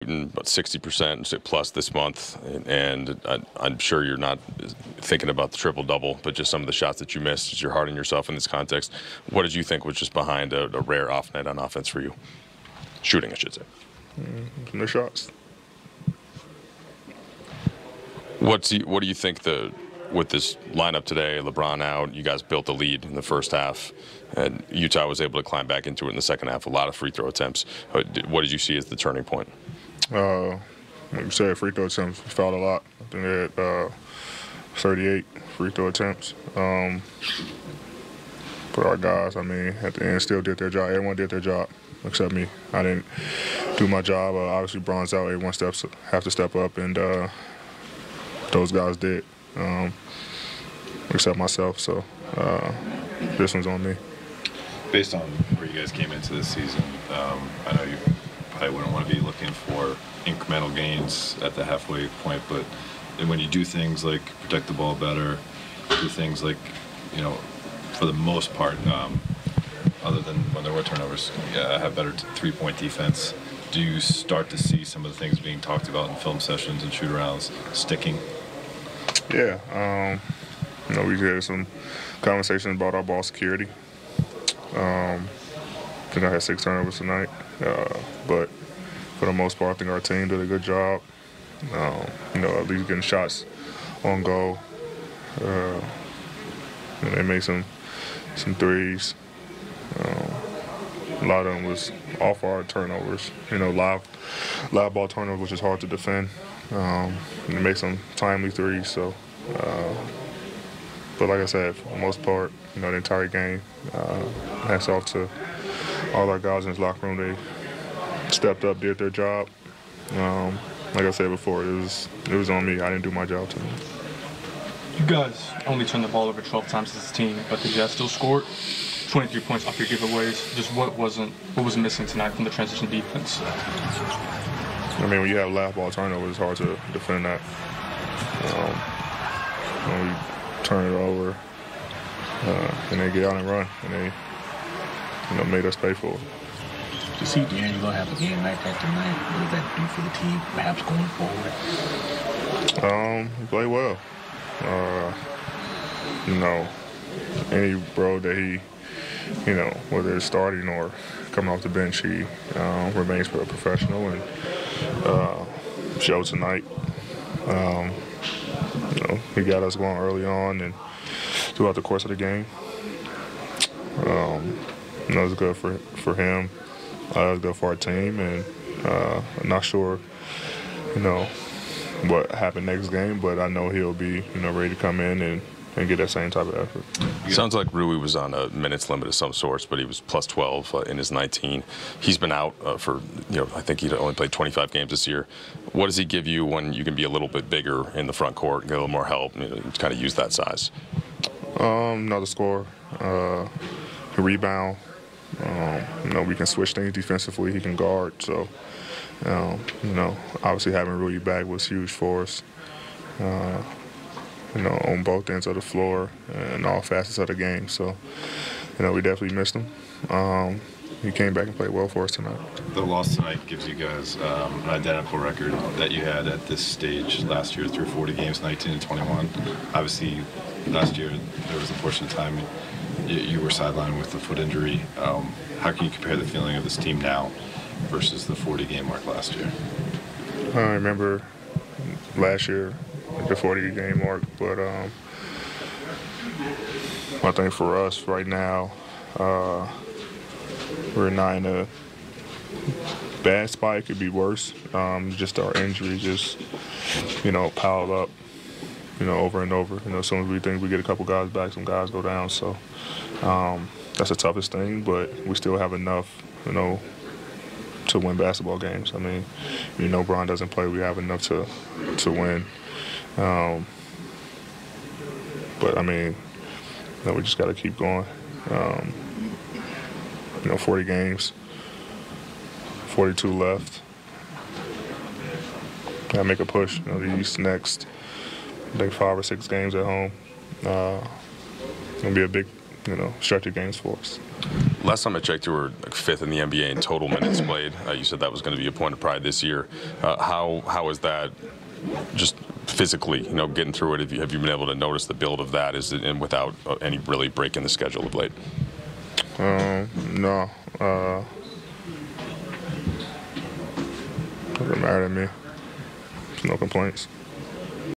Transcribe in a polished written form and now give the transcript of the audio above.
shooting about 60% plus this month, and I'm sure you're not thinking about the triple-double, but just some of the shots that you missed as you're hard on yourself in this context. What did you think was just behind a rare off night on offense for you? Shooting, I should say. No shots. What do you think with this lineup today, LeBron out, you guys built the lead in the first half, and Utah was able to climb back into it in the second half, a lot of free throw attempts. What did you see as the turning point? Like you said, free throw attempts, we fouled a lot. I think they had 38 free throw attempts. But our guys, I mean, at the end still did their job. Everyone did their job except me. I didn't do my job. Obviously, Bron's out. Everyone have to step up, and those guys did. Except myself, so this one's on me. Based on where you guys came into this season, I know you probably wouldn't want to be looking for incremental gains at the halfway point, but when you do things like protect the ball better, do things like, you know, for the most part, other than when there were turnovers, have better three-point defense, do you start to see some of the things being talked about in film sessions and shoot-arounds sticking? Yeah, you know, we had some conversations about our ball security. I think I had 6 turnovers tonight, but for the most part, I think our team did a good job. You know, at least getting shots on goal. And they made some threes. A lot of them was off our turnovers. You know, live ball turnovers, which is hard to defend. And they make some timely threes. So, but like I said, for the most part, you know, the entire game, hats off to all our guys in this locker room. They stepped up, did their job. Like I said before, it was on me. I didn't do my job tonight. You guys only turned the ball over 12 times as a team, but the Jazz still scored 23 points off your giveaways. Just what was missing tonight from the transition defense? I mean, when you have live ball turnovers, it's hard to defend that. When we turn it over, and they get out and run, and they, you know, made us pay for it. To see D'Angelo have a game like that tonight, what does that do for the team, perhaps going forward? He played well. You know, any role that he, you know, whether it's starting or coming off the bench, he remains a professional and showed tonight. You know, he got us going early on and throughout the course of the game. You know, it was good for him. It was good for our team, and I'm not sure, you know, what happened next game, but I know he'll be, you know, ready to come in and get that same type of effort. Sounds like Rui was on a minutes limit of some sorts, but he was plus 12 in his 19. He's been out for, you know, I think he only played 25 games this year. What does he give you when you can be a little bit bigger in the front court and get a little more help, you know, kind of use that size? Another score, rebound. You know, we can switch things defensively. He can guard. So, you know, obviously having Rui back was huge for us. You know, on both ends of the floor and all facets of the game. So, you know, we definitely missed him. He came back and played well for us tonight. The loss tonight gives you guys an identical record that you had at this stage last year through 40 games, 19 and 21. Obviously, last year there was a portion of time you were sidelined with a foot injury. How can you compare the feeling of this team now versus the 40-game mark last year? I remember last year, the 40-game mark, but I think for us right now, we're not in a bad spot. It could be worse. Just our injuries just, you know, piled up, you know, over and over. You know, as soon as we think we get a couple guys back, some guys go down. So that's the toughest thing, but we still have enough, you know, to win basketball games. I mean, you know, Bron doesn't play. We have enough to win. But I mean, you know, we just got to keep going. You know, 40 games, 42 left. Got to make a push. You know, these next, I think, 5 or 6 games at home. Gonna be a big, you know, stretch of games for us. Last time I checked, you were like 5th in the NBA in total minutes played. You said that was going to be a point of pride this year. How is that just physically, getting through it? Have you been able to notice the build of that? Is it and without any really break in the schedule of late? No. Doesn't matter to me. No complaints.